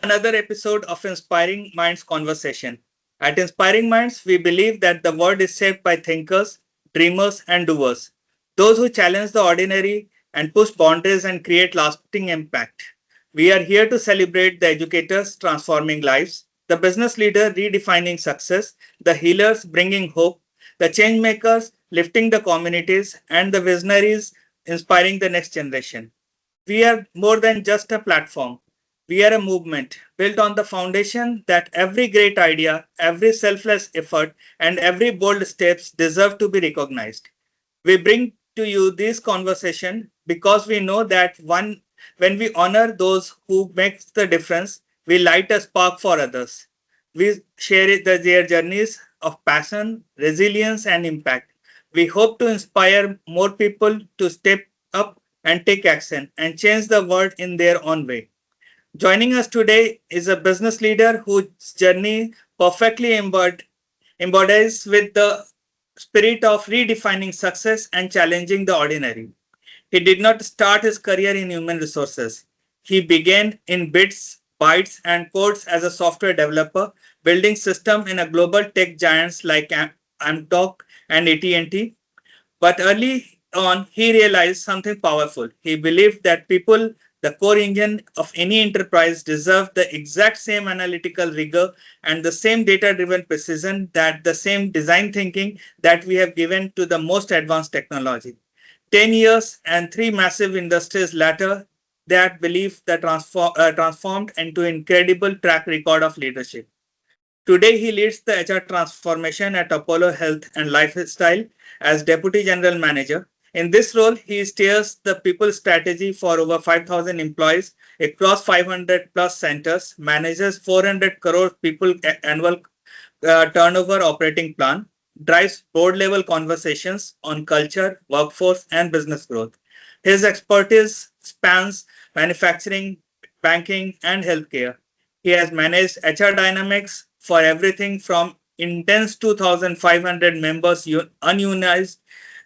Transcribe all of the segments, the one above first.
another episode of Inspiring Minds Conversation. At Inspiring Minds, we believe that the world is shaped by thinkers, dreamers, and doers, those who challenge the ordinary and push boundaries and create lasting impact. We are here to celebrate the educators transforming lives, the business leader redefining success, the healers bringing hope, the change makers lifting the communities, and the visionaries inspiring the next generation. We are more than just a platform. We are a movement built on the foundation that every great idea, every selfless effort, and every bold steps deserve to be recognized. We bring to you this conversation because we know that when we honor those who make the difference, we light a spark for others. We share their journeys of passion, resilience, and impact. We hope to inspire more people to step up and take action and change the world in their own way. Joining us today is a business leader whose journey perfectly embodies with the spirit of redefining success and challenging the ordinary. He did not start his career in human resources. He began in bits, bytes, and codes as a software developer, building systems in a global tech giants like Amdocs and AT&T. But early on, he realized something powerful. He believed that people, the core engine of any enterprise, deserve the exact same analytical rigor and the same data driven precision, that the same design thinking that we have given to the most advanced technology. 10 years and three massive industries later, that belief that transformed into incredible track record of leadership. Today, he leads the HR transformation at Apollo Health and Lifestyle as Deputy General Manager. In this role, he steers the people strategy for over 5,000 employees across 500 plus centers, manages 400 crore people annual turnover operating plan, drives board level conversations on culture, workforce, and business growth. His expertise spans manufacturing, banking, and healthcare. He has managed HR dynamics for everything from intense 2,500 members unionized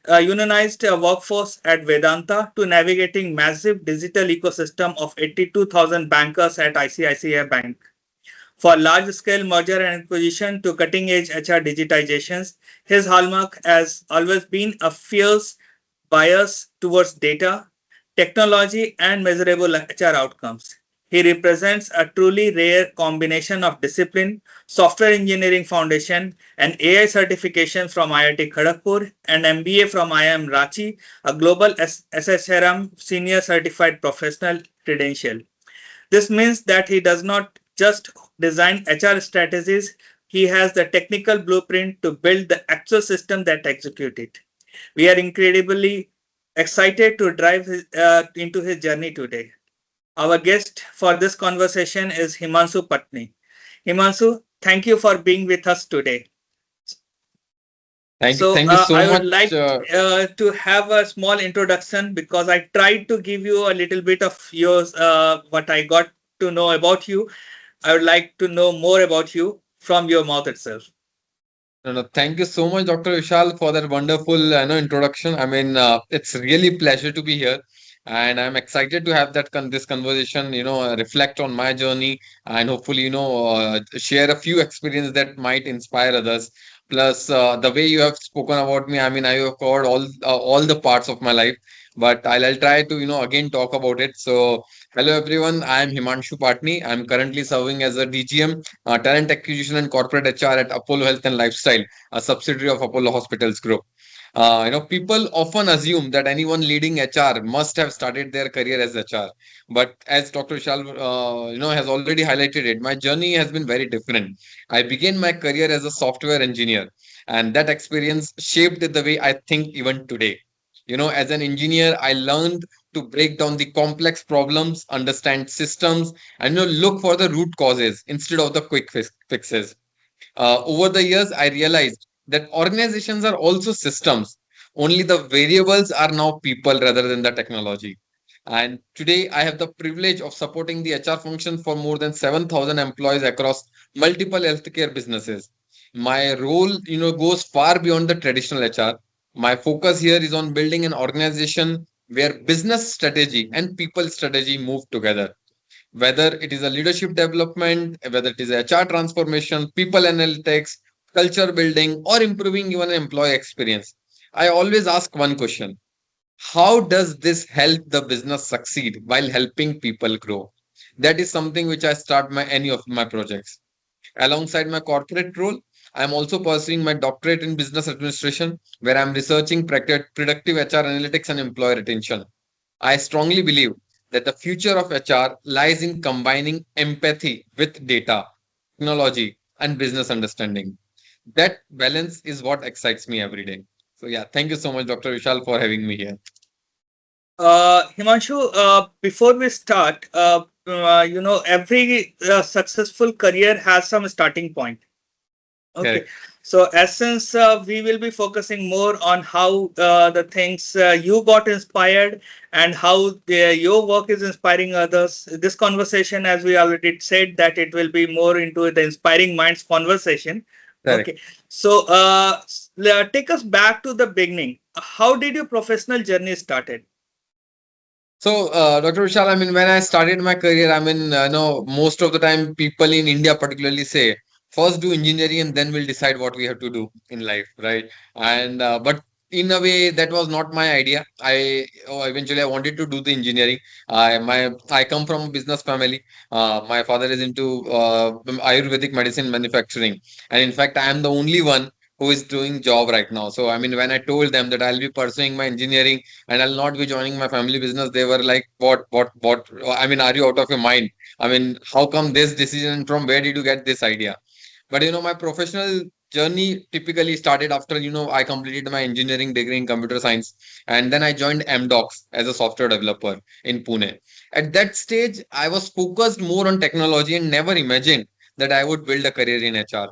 workforce at Vedanta to navigating massive digital ecosystem of 82,000 bankers at ICICI Bank. For large-scale merger and acquisition to cutting-edge HR digitizations, his hallmark has always been a fierce bias towards data, technology, and measurable HR outcomes. He represents a truly rare combination of discipline, software engineering foundation, and AI certification from IIT Kharagpur and MBA from IIM Ranchi, a global SHRM senior certified professional credential. This means that he does not just design HR strategies, he has the technical blueprint to build the actual system that execute it. We are incredibly excited to dive into his journey today. Our guest for this conversation is Himanshu Patni. Himanshu, thank you for being with us today. Thank you so I would much. like to have a small introduction because I tried to give you a little bit of yours, what I got to know about you. I would like to know more about you from your mouth itself. No, no, thank you so much, Dr. Vishal, for that wonderful introduction. I mean, it's really pleasure to be here, and I'm excited to have this conversation. Reflect on my journey, and hopefully, share a few experiences that might inspire others. Plus, the way you have spoken about me, I mean, I have covered all the parts of my life, but I'll try to again talk about it. So, hello everyone, I am Himanshu Patni. I'm currently serving as a DGM, Talent Acquisition and Corporate HR at Apollo Health and Lifestyle, a subsidiary of Apollo Hospitals Group. People often assume that anyone leading HR must have started their career as HR. But as Dr. Vishal, has already highlighted it, my journey has been very different. I began my career as a software engineer, and that experience shaped the way I think even today. As an engineer, I learned to break down the complex problems, understand systems, and look for the root causes instead of the quick fixes. Over the years, I realized that organizations are also systems. Only the variables are now people rather than the technology. And today, I have the privilege of supporting the HR function for more than 7,000 employees across multiple healthcare businesses. My role, goes far beyond the traditional HR. My focus here is on building an organization where business strategy and people strategy move together. whether it is a leadership development, whether it is HR transformation, people analytics, culture building, or improving even employee experience. I always ask one question: how does this help the business succeed while helping people grow? That is something which I start my any of my projects. Alongside my corporate role, I am also pursuing my doctorate in business administration, where I am researching productive HR analytics and employee retention. I strongly believe that the future of HR lies in combining empathy with data, technology, and business understanding. That balance is what excites me every day. So, yeah, thank you so much, Dr. Vishal, for having me here. Himanshu, before we start, every successful career has some starting point. Okay, Correct. so as since we will be focusing more on how the things you got inspired and how your work is inspiring others. This conversation, as we already said, that it will be more into the inspiring minds conversation. Correct. Okay, so take us back to the beginning. How did your professional journey started? So, Dr. Vishal, I mean, when I started my career, I mean, most of the time people in India particularly say, first do engineering and then we'll decide what we have to do in life, right? And but in a way, that was not my idea. Eventually I wanted to do the engineering. I come from a business family. My father is into Ayurvedic medicine manufacturing, and in fact, I am the only one who is doing job right now. So, I mean, when I told them that I'll be pursuing my engineering and I'll not be joining my family business, they were like, what? I mean, are you out of your mind? I mean, how come this decision? From where did you get this idea? But my professional journey typically started after I completed my engineering degree in computer science, and then I joined Amdocs as a software developer in Pune. At that stage, I was focused more on technology and never imagined that I would build a career in HR.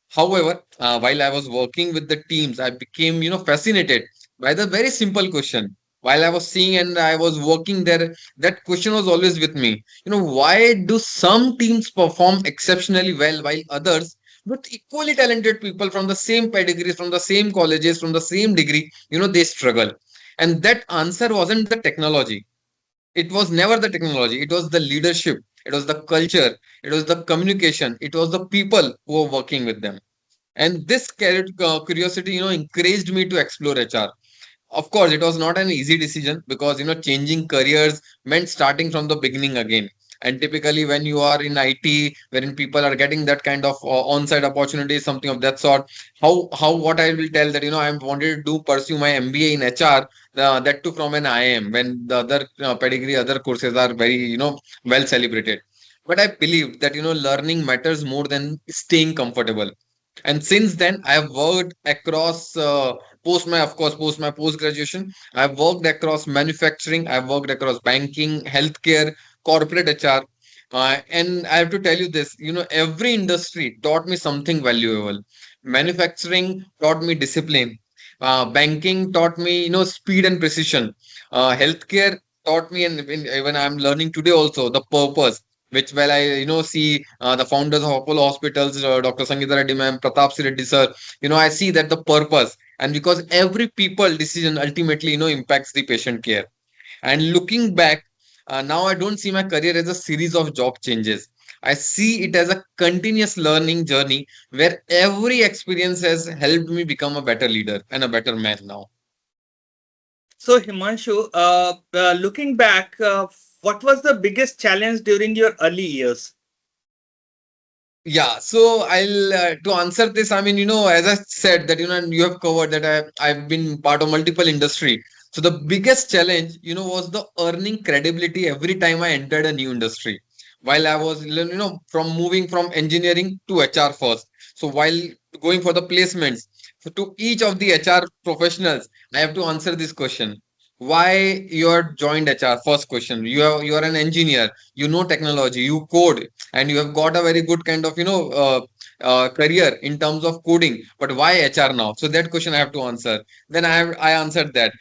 However, while I was working with the teams, I became, fascinated by the very simple question. While I was seeing and I was working there, that question was always with me. Why do some teams perform exceptionally well while others, with equally talented people from the same pedigrees, from the same colleges, from the same degree, they struggle? And that answer wasn't the technology. It was never the technology. It was the leadership. It was the culture. It was the communication. It was the people who were working with them. And this curiosity, encouraged me to explore HR. Of course, it was not an easy decision because changing careers meant starting from the beginning again. And typically, when you are in IT, wherein people are getting that kind of on-site opportunity, something of that sort, how what I will tell that I wanted to do pursue my MBA in HR, that too from an IIM, when the other pedigree, other courses are very well celebrated. But I believe that learning matters more than staying comfortable. And since then, I have worked across post my post graduation. I've worked across manufacturing. I've worked across banking, healthcare, corporate HR. And I have to tell you this, every industry taught me something valuable. Manufacturing taught me discipline. Banking taught me, speed and precision. Healthcare taught me, and even I'm learning today also, the purpose. Which while I see the founders of Apollo Hospitals, Dr. Sangeeta Reddy ma'am, Pratap C. Reddy sir, I see that the purpose, and because every people decision ultimately impacts the patient care. And looking back, now I don't see my career as a series of job changes. I see it as a continuous learning journey where every experience has helped me become a better leader and a better man now. So, Himanshu, looking back, what was the biggest challenge during your early years? Yeah, so I'll to answer this. I mean, as I said that and you have covered that I've been part of multiple industry. So the biggest challenge, was the earning credibility every time I entered a new industry. While I was, from moving from engineering to HR first. So while going for the placements, so to each of the HR professionals, I have to answer this question: why you are joined HR? First question. You are an engineer. You know technology. You code and you have got a very good kind of career in terms of coding, but why HR now? So that question I have to answer. Then I answered that.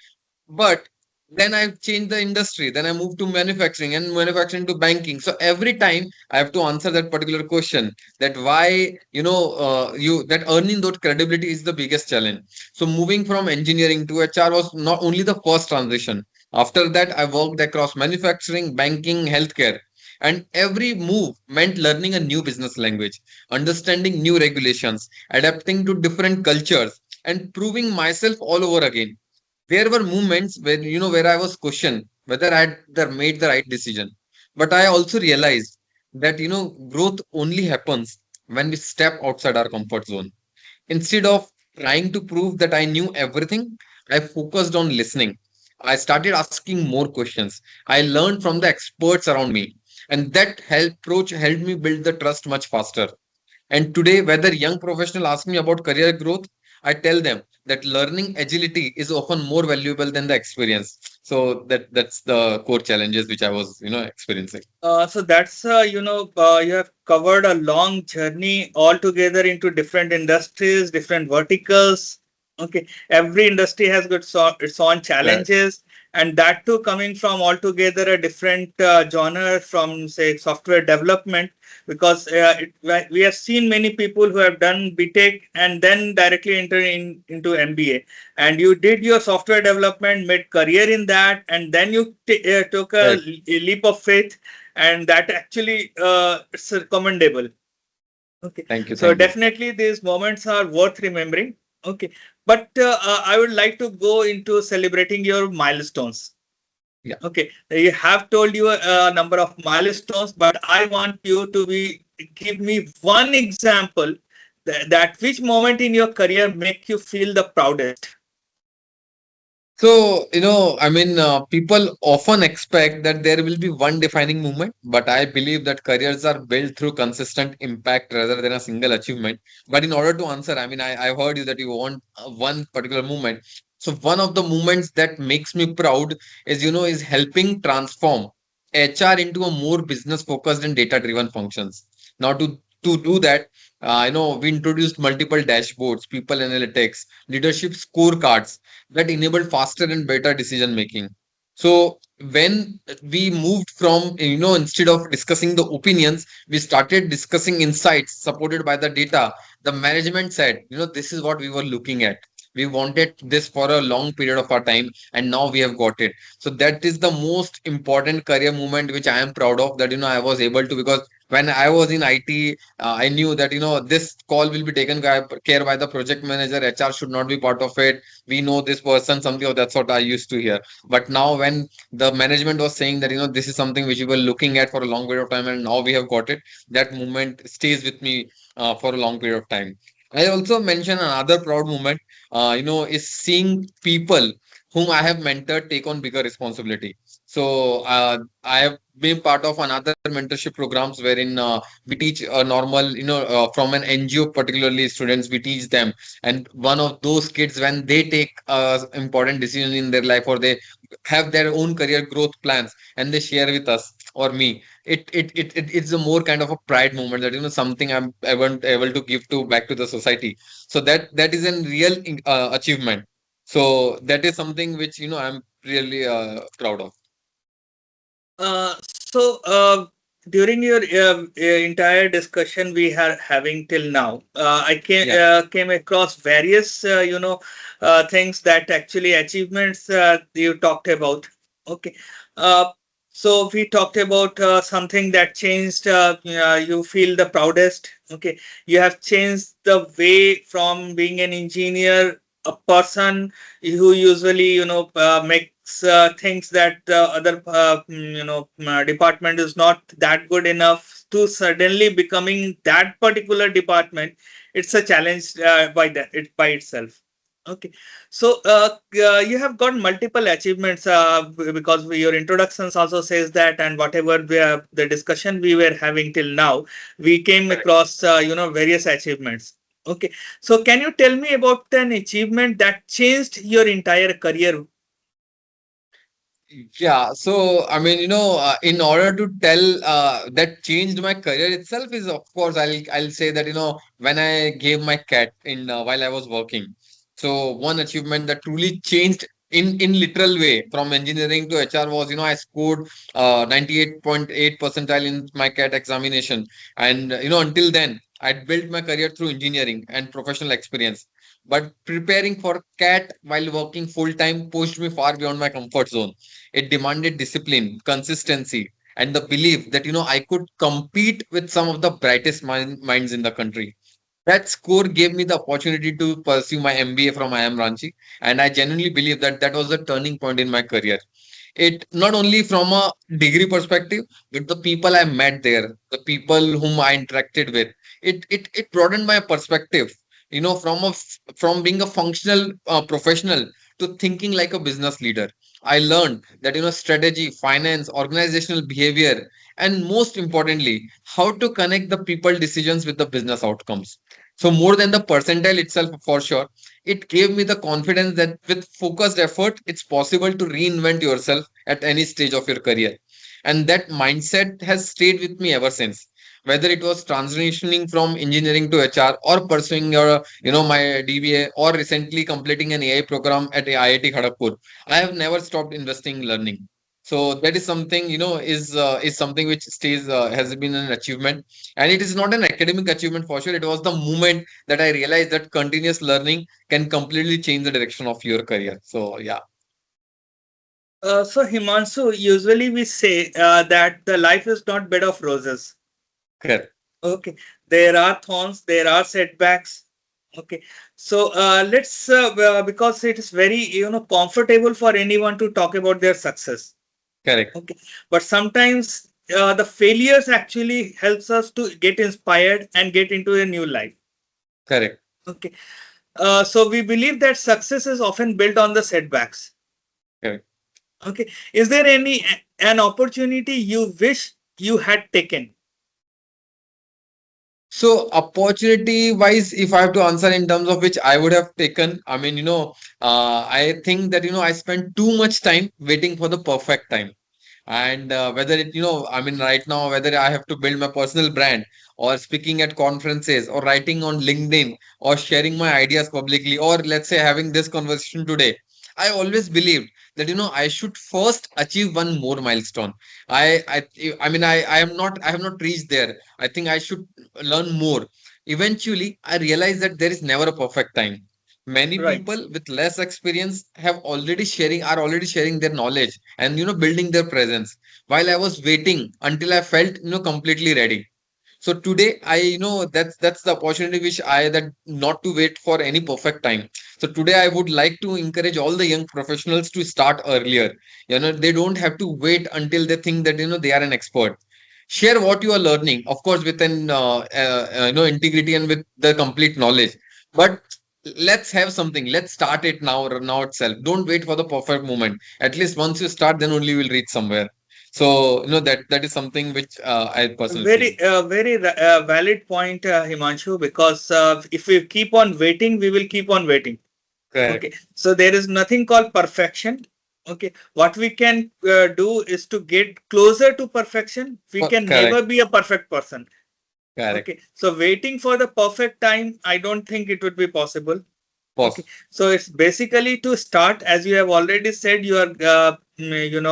But then I changed the industry, then I moved to manufacturing and manufacturing to banking. So every time I have to answer that particular question, that why you that earning that credibility is the biggest challenge. So moving from engineering to HR was not only the first transition. After that I worked across manufacturing, banking, healthcare. And every move meant learning a new business language, understanding new regulations, adapting to different cultures, and proving myself all over again. There were moments where, where I was questioned whether I had made the right decision. But I also realized that, growth only happens when we step outside our comfort zone. Instead of trying to prove that I knew everything, I focused on listening. I started asking more questions. I learned from the experts around me. And that approach helped me build the trust much faster. And today, whether young professionals ask me about career growth, I tell them that learning agility is often more valuable than the experience. So that's the core challenges which I was, experiencing. So that's you have covered a long journey altogether into different industries, different verticals. Okay, every industry has got its own Right. challenges, and that too coming from altogether a different genre from say software development. Because we have seen many people who have done BTech and then directly enter into MBA, and you did your software development, made career in that, and then you took Right. a leap of faith, and that actually it's commendable. Okay, Thank you. so Thank you. definitely these moments are worth remembering. Okay, but I would like to go into celebrating your milestones. Yeah. Okay, you have told you a number of milestones, but I want you to be give me one example that which moment in your career make you feel the proudest. So, people often expect that there will be one defining moment, but I believe that careers are built through consistent impact rather than a single achievement. But in order to answer, I heard you that you want one particular moment. So, one of the moments that makes me proud is, is helping transform HR into a more business focused and data driven functions. Now, to do that, we introduced multiple dashboards, people analytics, leadership scorecards that enabled faster and better decision making. So when we moved from, instead of discussing the opinions, we started discussing insights supported by the data. The management said, this is what we were looking at. We wanted this for a long period of our time, and now we have got it. So that is the most important career movement which I am proud of, that I was able to, because when I was in IT, I knew that this call will be taken care by the project manager. HR should not be part of it. We know this person, something of that sort I used to hear. But now when the management was saying that this is something which we were looking at for a long period of time and now we have got it, that moment stays with me for a long period of time. I also mention another proud moment, is seeing people whom I have mentored take on bigger responsibility. So I have been part of another mentorship programs wherein we teach a normal, from an NGO, particularly students, we teach them. And one of those kids, when they take important decision in their life, or they have their own career growth plans and they share with us or me, it's a more kind of a pride moment, that something I'm able to give to back to the society. So that is a real achievement. So that is something which I'm really proud of. So during your entire discussion we are having till now, I Yeah. came across various things that actually achievements you talked about. Okay, uh, so we talked about something that changed. You feel the proudest. Okay, you have changed the way from being an engineer, a person who usually makes things that the other department is not that good enough, to suddenly becoming that particular department. It's a challenge by that it by itself. Okay, so you have got multiple achievements because your introductions also says that, and whatever the discussion we were having till now, we came Correct. across various achievements. Okay, so can you tell me about an achievement that changed your entire career? Yeah, so in order to tell that changed my career itself is, of course, I'll say that when I gave my cat in while I was working. So one achievement that truly changed in literal way from engineering to HR was, I scored 98.8 percentile in my cat examination, and until then I'd built my career through engineering and professional experience. But preparing for cat while working full time pushed me far beyond my comfort zone. It demanded discipline, consistency, and the belief that I could compete with some of the brightest minds in the country. That score gave me the opportunity to pursue my MBA from IIM Ranchi, and I genuinely believe that that was the turning point in my career. It not only from a degree perspective, but the people I met there, the people whom I interacted with, it broadened my perspective, from being a functional professional to thinking like a business leader. I learned that strategy, finance, organizational behavior, and most importantly, how to connect the people decisions with the business outcomes. So more than the percentile itself, for sure, it gave me the confidence that with focused effort, it's possible to reinvent yourself at any stage of your career. And that mindset has stayed with me ever since. Whether it was transitioning from engineering to HR, or pursuing my DBA, or recently completing an AI program at IIT Kharagpur, I have never stopped investing in learning. So that is something, is something which stays, has been an achievement, and it is not an academic achievement for sure. It was the moment that I realized that continuous learning can completely change the direction of your career. So yeah, So Himanshu, usually we say that the life is not bed of roses. correct, Okay, there are thorns, there are setbacks. Okay, so let's because it is very comfortable for anyone to talk about their success. correct, Okay, but sometimes the failures actually helps us to get inspired and get into a new life. correct. Okay, so we believe that success is often built on the setbacks. Correct. Okay, is there any an opportunity you wish you had taken? So opportunity wise, if I have to answer in terms of which I would have taken, I mean, I think that I spent too much time waiting for the perfect time. And whether it, I mean, right now, whether I have to build my personal brand, or speaking at conferences, or writing on LinkedIn, or sharing my ideas publicly, or let's say having this conversation today, I always believed that I should first achieve one more milestone. I am not, I have not reached there. I think I should learn more. Eventually, I realized that there is never a perfect time. Many Right. people with less experience are already sharing their knowledge and building their presence, while I was waiting until I felt completely ready. So today, that's the opportunity which I that not to wait for any perfect time. So today I would like to encourage all the young professionals to start earlier. They don't have to wait until they think that they are an expert. Share what you are learning, of course, with an integrity and with the complete knowledge. But let's have something. Let's start it now itself. Don't wait for the perfect moment. At least once you start, then only you will reach somewhere. So that is something which I personally feel. Very valid point, Himanshu, because if we keep on waiting, we will keep on waiting. Correct. Okay, so there is nothing called perfection. Okay, what we can do is to get closer to perfection. We can Correct. never be a perfect person. Correct. Okay, so waiting for the perfect time, I don't think it would be possible. Okay, Pause. so it's basically to start, as you have already said, you are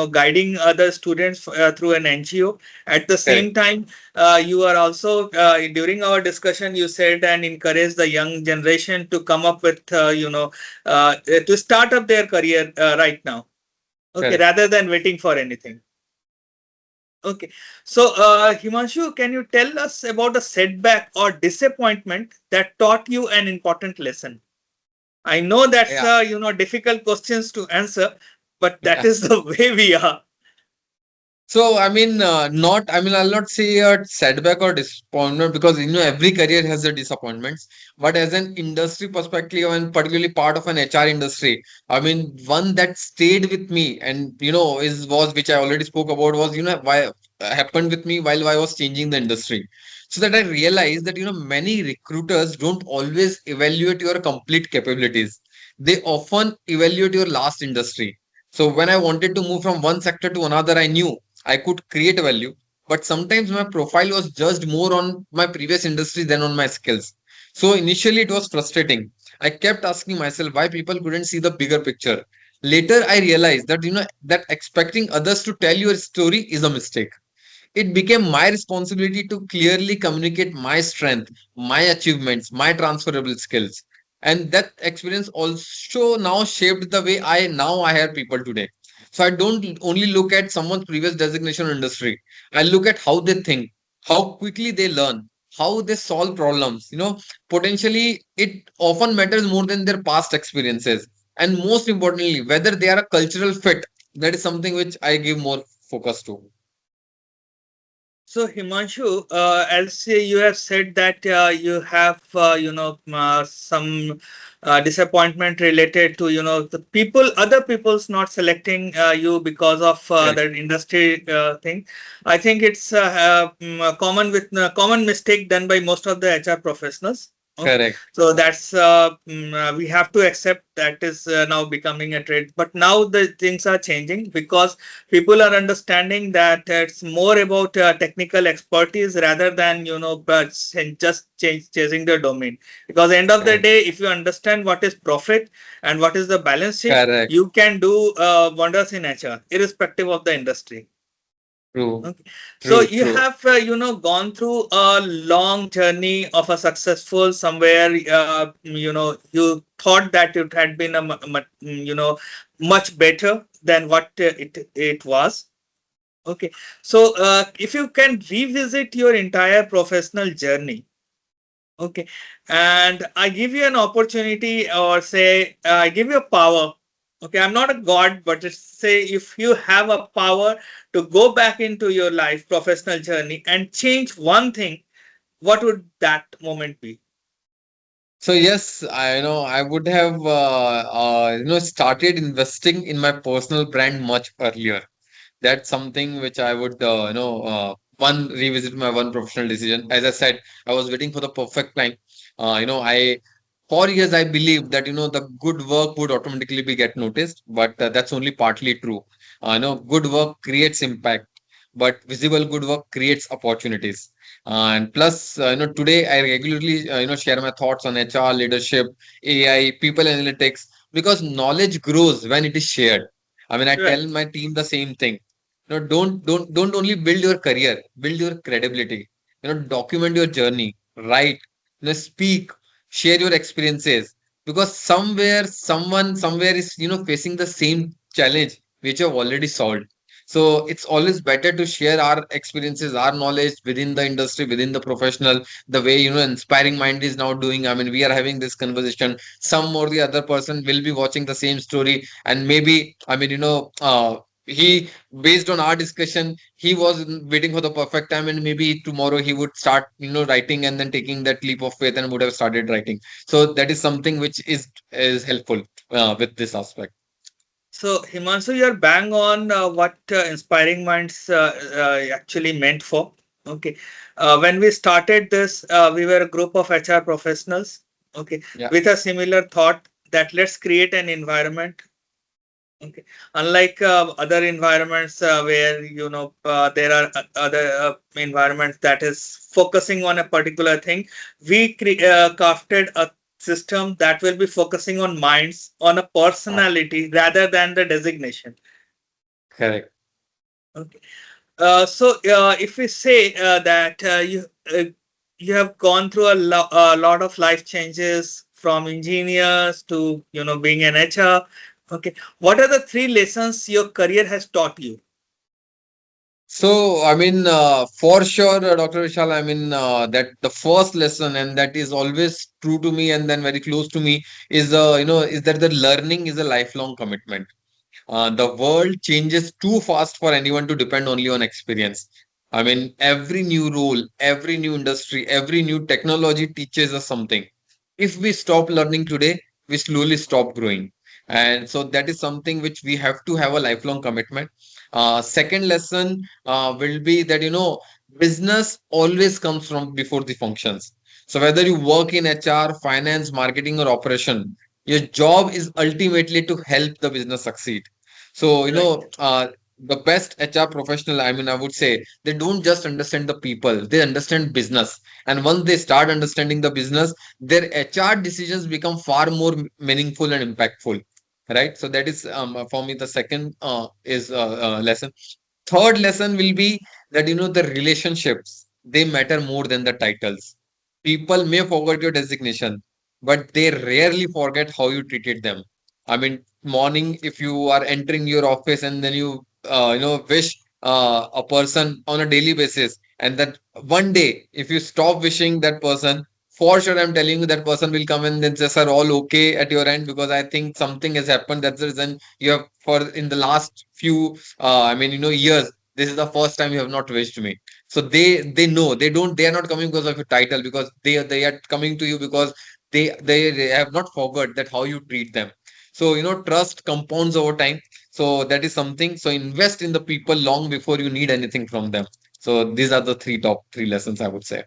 guiding other students through an NGO. At the Correct. same time, you are also during our discussion, you said and encourage the young generation to come up with to start up their career right now. Okay, Correct. rather than waiting for anything. Okay, so Himanshu, can you tell us about a setback or disappointment that taught you an important lesson? I know that's Yeah. difficult questions to answer, but that Yeah. is the way we are. So, I mean, I'll not say a setback or disappointment, because every career has their disappointments. But as an industry perspective, and particularly part of an HR industry, I mean, one that stayed with me, and is was which I already spoke about, was why happened with me while I was changing the industry. So that I realized that many recruiters don't always evaluate your complete capabilities. They often evaluate your last industry. So when I wanted to move from one sector to another, I knew I could create value, but sometimes my profile was judged more on my previous industry than on my skills. So initially it was frustrating. I kept asking myself why people couldn't see the bigger picture. Later I realized that that expecting others to tell your story is a mistake. It became my responsibility to clearly communicate my strength, my achievements, my transferable skills. And that experience also now shaped the way I hire people today. So I don't only look at someone's previous designation or industry. I look at how they think, how quickly they learn, how they solve problems. Potentially it often matters more than their past experiences. And most importantly, whether they are a cultural fit. That is something which I give more focus to. So Himanshu, as you have said that you have some disappointment related to the people, other people's not selecting you because of Correct. the industry thing. I think it's a common common mistake done by most of the HR professionals. Okay, Correct. so that's we have to accept that is now becoming a trend. But now the things are changing because people are understanding that it's more about technical expertise rather than just chasing the domain, because end of the Correct. day, if you understand what is profit and what is the balance sheet, Correct. you can do wonders in HR irrespective of the industry. True. Okay. So True. you True. have gone through a long journey of a successful somewhere. You thought that it had been much better than what it was. Okay. So, if you can revisit your entire professional journey, okay, and I give you an opportunity, or say, I give you a power. Okay, I'm not a god, but just say if you have a power to go back into your life, professional journey, and change one thing, what would that moment be? So yes, I would have started investing in my personal brand much earlier. That's something which I would one revisit my one professional decision. As I said, I was waiting for the perfect time. I for years I believed that the good work would automatically be get noticed, but that's only partly true. Good work creates impact, but visible good work creates opportunities. And plus, today I regularly share my thoughts on HR, leadership, AI, people analytics, because knowledge grows when it is shared. I mean, I Right. tell my team the same thing. Don't only build your career, build your credibility. Document your journey, write, speak, share your experiences, because somewhere is facing the same challenge which you have already solved. So it's always better to share our experiences, our knowledge within the industry, within the professional, the way Inspiring Mind is now doing. I mean, we are having this conversation. Some or the other person will be watching the same story, and maybe he based on our discussion, he was waiting for the perfect time, and maybe tomorrow he would start writing, and then taking that leap of faith and would have started writing. So that is something which is helpful with this aspect. So, Himanshu, you're bang on what Inspiring Minds actually meant for. Okay. When we started this, we were a group of HR professionals, okay, Yeah. with a similar thought that let's create an environment. Okay. Unlike other environments where there are other environments that is focusing on a particular thing, we crafted a system that will be focusing on minds, on a uh, personality rather than the designation. Correct. Okay. So if we say that you have gone through a lot of life changes from engineers to being an HR. Okay, what are the three lessons your career has taught you? So, I mean, for sure, Dr. Vishal, I mean, that the first lesson, and that is always true to me and then very close to me, is that the learning is a lifelong commitment. The world changes too fast for anyone to depend only on experience. I mean, every new role, every new industry, every new technology teaches us something. If we stop learning today, we slowly stop growing. And so that is something which we have to have a lifelong commitment. Second lesson will be that, business always comes from before the functions. So whether you work in HR, finance, marketing, or operation, your job is ultimately to help the business succeed. So, Right. the best HR professional, I mean, I would say they don't just understand the people, they understand business. And once they start understanding the business, their HR decisions become far more meaningful and impactful. Right. So that is for me the second is lesson. Third lesson will be that the relationships they matter more than the titles. People may forget your designation, but they rarely forget how you treated them. I mean, morning, if you are entering your office and then wish a person on a daily basis, and that one day, if you stop wishing that person, for sure, I'm telling you that person will come and then say, "Sir, all okay at your end?" Because I think something has happened. That's the reason you have, for in the last few, years. This is the first time you have not wished me. So they know, they are not coming because of your title, because they are coming to you because they have not forgot that how you treat them. So trust compounds over time. So that is something. So invest in the people long before you need anything from them. So these are the top three lessons, I would say.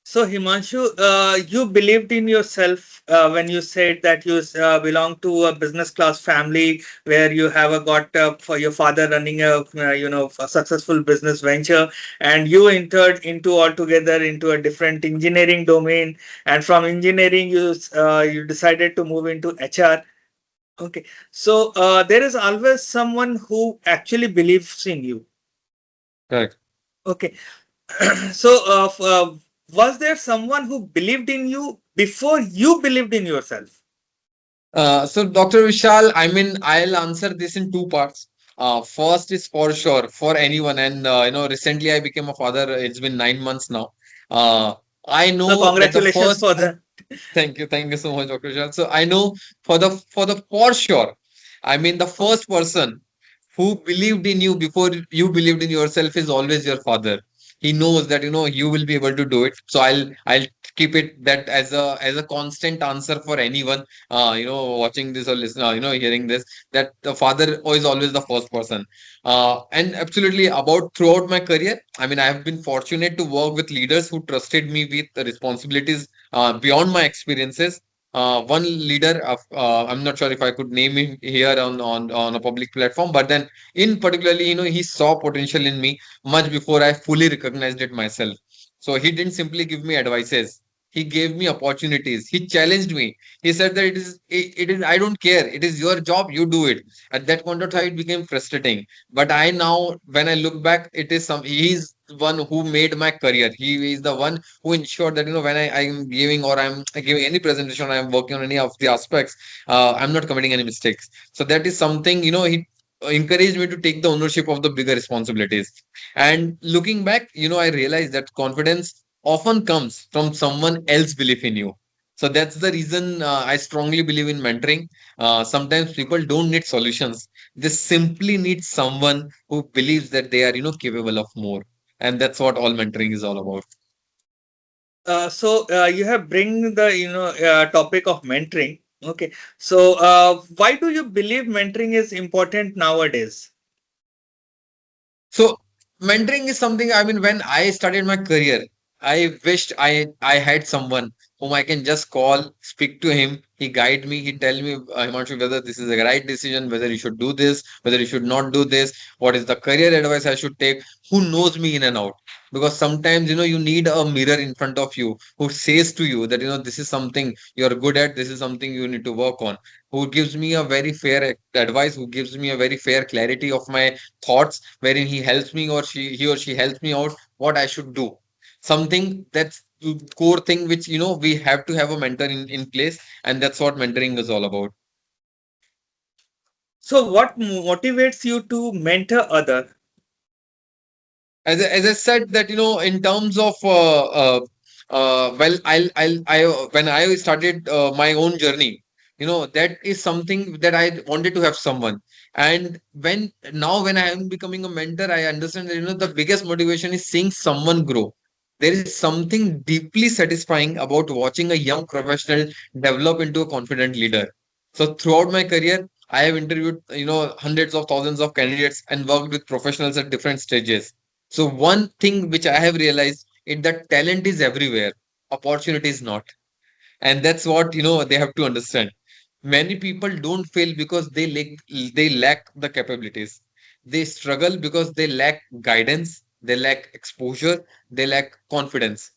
So, Himanshu, you believed in yourself when you said that you belong to a business class family where you have got for your father running a successful business venture, and you entered into altogether into a different engineering domain, and from engineering you decided to move into HR. Okay, so there is always someone who actually believes in you. Correct. Okay, so was there someone who believed in you before you believed in yourself? So, Dr. Vishal, I mean, I'll answer this in two parts. First is for sure for anyone, and recently I became a father. It's been 9 months now. Uh, I So know that the congratulations first. for that. Thank you so much, Dr. Vishal. So I know for sure. I mean, the first person who believed in you before you believed in yourself is always your father. He knows that you will be able to do it. So I'll keep it that as a constant answer for anyone watching this or listening, hearing this, that the father is always the first person. And absolutely, about throughout my career, I mean, I have been fortunate to work with leaders who trusted me with the responsibilities beyond my experiences. One leader of I'm not sure if I could name him here on a public platform, but then in particularly, he saw potential in me much before I fully recognized it myself. So he didn't simply give me advices. He gave me opportunities. He challenged me. He said that it is, I don't care. It is your job. You do it. At that point of time, it became frustrating. But I now, when I look back, he's one who made my career. He is the one who ensured that when I am giving, or I'm giving any presentation, I'm working on any of the aspects, I'm not committing any mistakes. So that is something, he encouraged me to take the ownership of the bigger responsibilities. And looking back, I realized that confidence often comes from someone else belief in you. So that's the reason I strongly believe in mentoring. Sometimes people don't need solutions, they simply need someone who believes that they are capable of more. And that's what all mentoring is all about. So you have bring the topic of mentoring. Okay, so why do you believe mentoring is important nowadays? So mentoring is something, I mean, when I started my career, I wished I had someone whom I can just call, speak to him. He guide me. He tell me, Himanshu, whether this is the right decision, whether you should do this, whether you should not do this. What is the career advice I should take? Who knows me in and out? Because sometimes you need a mirror in front of you who says to you that this is something you're good at. This is something you need to work on. Who gives me a very fair advice? Who gives me a very fair clarity of my thoughts, wherein he or she helps me out what I should do. Something that's the core thing which we have to have a mentor in place, and that's what mentoring is all about. So what motivates you to mentor other? As I said that in terms of well when I started my own journey, that is something that I wanted to have someone. And when I am becoming a mentor, I understand that the biggest motivation is seeing someone grow. There is something deeply satisfying about watching a young professional develop into a confident leader. So throughout my career, I have interviewed hundreds of thousands of candidates and worked with professionals at different stages. So one thing which I have realized is that talent is everywhere, opportunity is not. And that's what they have to understand. Many people don't fail because they lack the capabilities. They struggle because they lack guidance, they lack exposure, they lack confidence.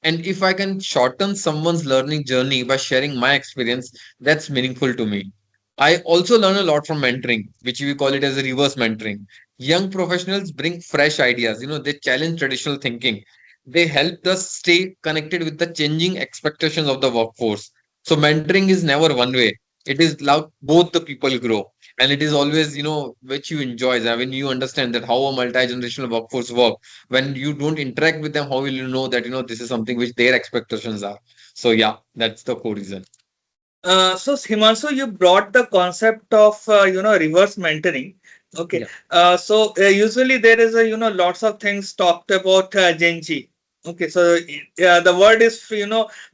And if I can shorten someone's learning journey by sharing my experience, that's meaningful to me. I also learn a lot from mentoring, which we call it as a reverse mentoring. Young professionals bring fresh ideas, they challenge traditional thinking. They help us stay connected with the changing expectations of the workforce. So mentoring is never one way. It is like both the people grow. And it is always, which you enjoy. When you understand that how a multi-generational workforce work, when you don't interact with them, how will you know that, this is something which their expectations are? So yeah, that's the core reason. So Himanshu, you brought the concept of reverse mentoring. Okay. Yeah, Usually there is a lots of things talked about Gen Z. Okay, so the word is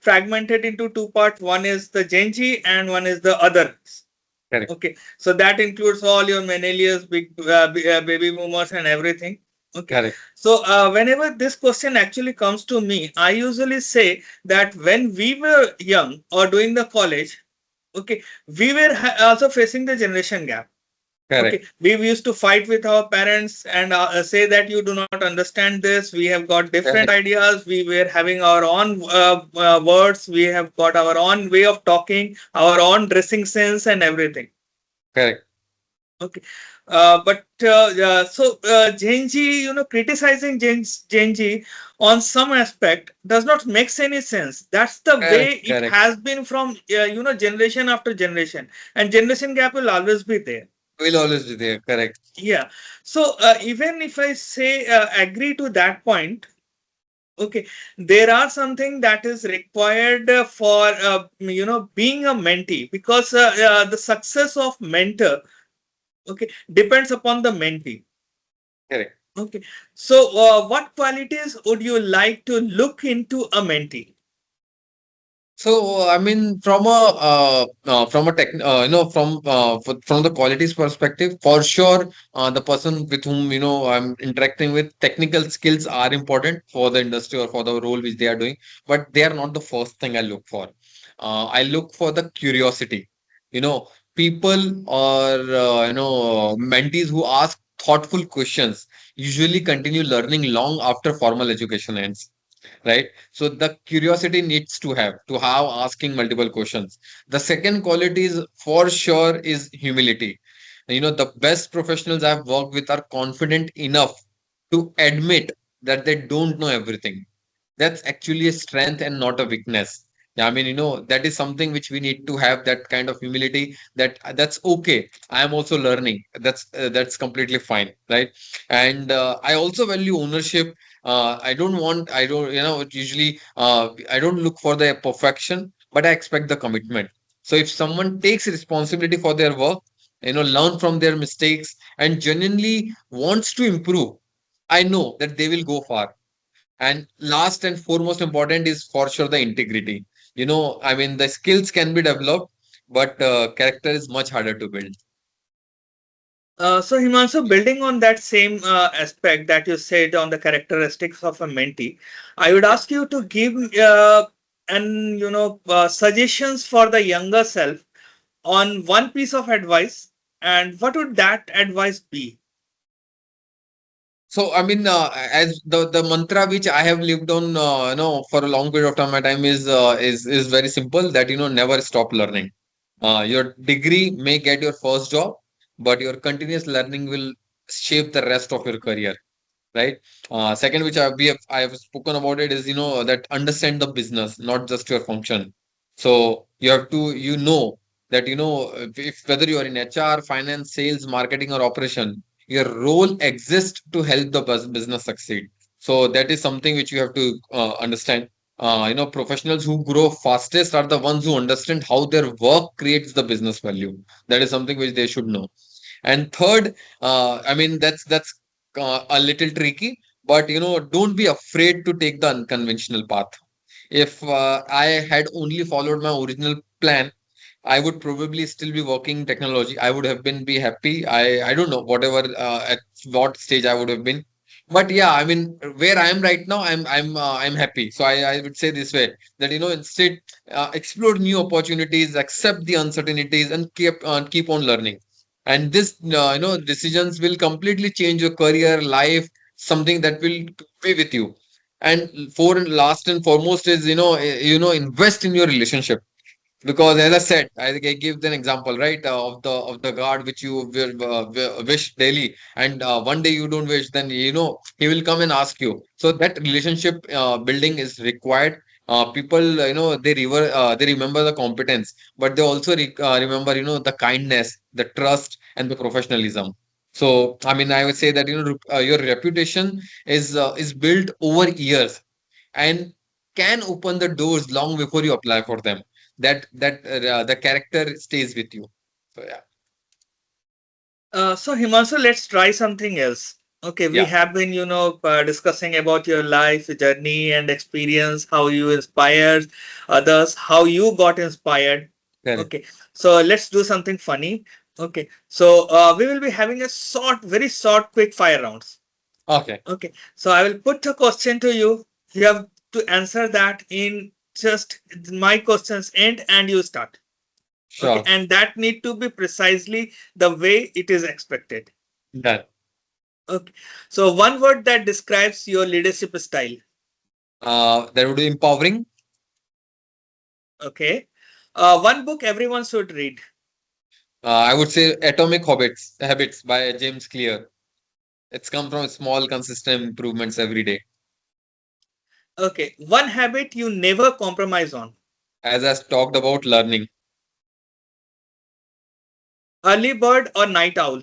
fragmented into two parts. One is the Gen Z and one is the others. correct, Okay, so that includes all your millennials, baby boomers, and everything. Okay, correct, so whenever this question actually comes to me, I usually say that when we were young or doing the college, okay, we were also facing the generation gap. Okay, correct, we used to fight with our parents and say that you do not understand this. We have got different correct, ideas. We were having our own words. We have got our own way of talking, our own dressing sense, and everything. correct, Okay, Gen Z, criticizing Gen Z on some aspect does not makes any sense. That's the way correct, it correct. has been from generation after generation, and generation gap will always be there. Will always be there. Correct, Yeah. So even if I say agree to that point, okay, there are something that is required for being a mentee, because the success of mentor, okay, depends upon the mentee. correct. Okay, so what qualities would you like to look into a mentee? So, I mean, from a tech, from the qualities perspective, for sure, the person with whom I'm interacting with, technical skills are important for the industry or for the role which they are doing, but they are not the first thing I look for. I look for the curiosity. You know, people or mentees who ask thoughtful questions usually continue learning long after formal education ends, right? So the curiosity needs to have asking multiple questions. The second quality is for sure is humility. The best professionals I've worked with are confident enough to admit that they don't know everything. That's actually a strength and not a weakness. Yeah, I mean, that is something which we need to have, that kind of humility, that that's okay. I am also learning. That's completely fine, right? And I also value ownership. I don't, usually, I don't look for the perfection, but I expect the commitment. So if someone takes responsibility for their work, learn from their mistakes and genuinely wants to improve, I know that they will go far. And last and foremost important is for sure the integrity. I mean, the skills can be developed, but character is much harder to build. So Himanshu, building on that same aspect that you said on the characteristics of a mentee, I would Yeah. ask you to give and suggestions for the younger self on one piece of advice, and what would that advice be? So, I mean, as the mantra which I have lived on, for a long period of time, my time is very simple. That never stop learning. Your degree may get your first job, but your continuous learning will shape the rest of your career, right? Second, which I have spoken about it, is that understand the business, not just your function. So you have to that if whether you are in HR, finance, sales, marketing, or operation, your role exists to help the business succeed. So that is something which you have to understand. Professionals who grow fastest are the ones who understand how their work creates the business value. That is something which they should know. And third, I mean, that's a little tricky, but don't be afraid to take the unconventional path. If I had only followed my original plan, I would probably still be working technology. I would have been be happy. I don't know whatever at what stage I would have been. But yeah, I mean, where I am right now, I'm happy. So I would say this way, that instead, explore new opportunities, accept the uncertainties, and keep on learning. And this decisions will completely change your career, life, something that will be with you. And for last and foremost is invest in your relationship, because as I said, I give an example, right, of the guard which you will wish daily, and one day you don't wish, then he will come and ask you. So that relationship building is required. People, they remember the competence, but they also remember, the kindness, the trust, and the professionalism. So, I mean, I would say that, your reputation is built over years and can open the doors long before you apply for them. The character stays with you. So yeah, So Himanshu, let's try something else. Okay, we yeah, have been, discussing about your life journey and experience, how you inspired others, how you got inspired. correct. Okay, so let's do something funny. Okay, so we will be having a very short, quick fire rounds. Okay, Okay, so I will put a question to you. You have to answer that in just my questions end and you start. Okay, sure, and that need to be precisely the way it is expected. done. Okay, so one word that describes your leadership style. That would be empowering. Okay, one book everyone should read. I would say Atomic Habits by James Clear. It's come from small, consistent improvements every day. Okay, one habit you never compromise on. As I talked about learning. Early bird or night owl.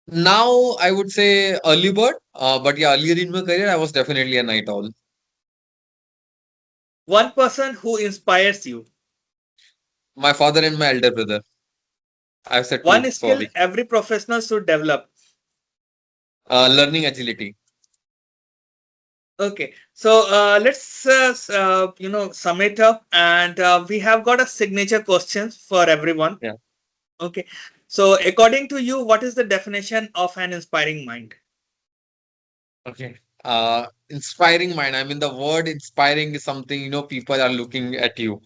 Now I would say early bird, but yeah, earlier in my career, I was definitely a night owl. One person who inspires you. My father and my elder brother. I've said two One skill probably. every professional should develop. Learning agility. Okay, so let's sum it up, and we have got a signature questions for everyone. Yeah. Okay, so according to you, what is the definition of an inspiring mind? Okay. Inspiring mind. I mean, the word inspiring is something, people are looking at you.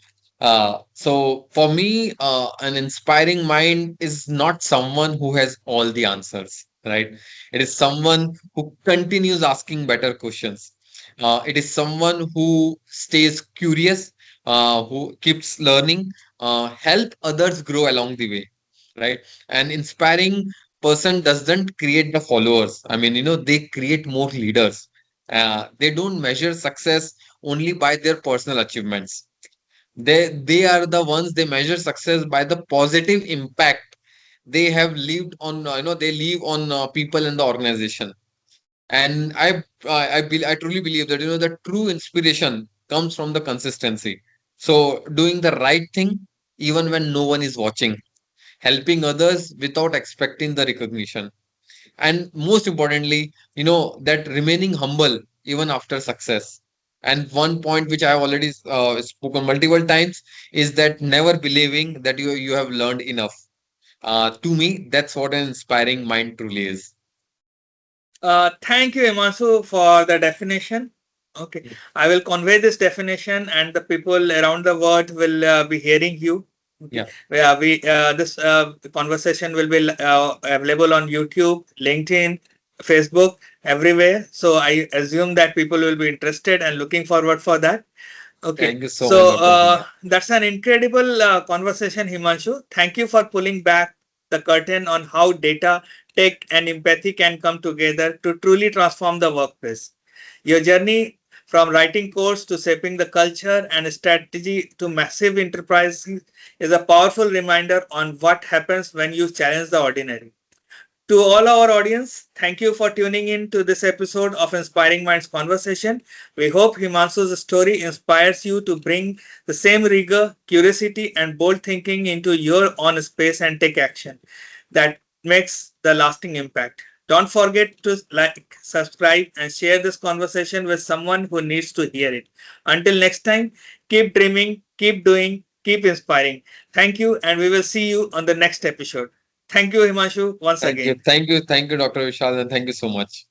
So for me, an inspiring mind is not someone who has all the answers, right? It is someone who continues asking better questions. It is someone who stays curious, who keeps learning, help others grow along the way, right? An inspiring person doesn't create the followers. I mean, they create more leaders. They don't measure success only by their personal achievements. They are the ones, they measure success by the positive impact they have lived on, they leave on people in the organization. And I truly believe that, the true inspiration comes from the consistency. So doing the right thing even when no one is watching, helping others without expecting the recognition, and most importantly, that remaining humble even after success. And one point which I have already spoken multiple times is that never believing that you have learned enough. To me, that's what an inspiring mind truly is. Thank you, Imasu, for the definition. Okay, Mm. I will convey this definition, and the people around the world will be hearing you. Okay, Yeah, we this conversation will be available on YouTube, LinkedIn, Facebook, everywhere. So I assume that people will be interested and looking forward for that. Okay, thank you so much, so Dr. Vishal. that's an incredible conversation, Himanshu. Thank you for pulling back the curtain on how data, tech, and empathy can come together to truly transform the workplace. Your journey from writing codes to shaping the culture and strategy to massive enterprises is a powerful reminder on what happens when you challenge the ordinary. To all our audience, thank you for tuning in to this episode of Inspiring Minds Conversation. We hope Himanshu's story inspires you to bring the same rigor, curiosity, and bold thinking into your own space and take action that makes the lasting impact. Don't forget to like, subscribe, and share this conversation with someone who needs to hear it. Until next time, keep dreaming, keep doing, keep inspiring. Thank you, and we will see you on the next episode. Thank you, Himanshu, once Thank you, again. thank you, thank you, Dr. Vishal, and thank you so much.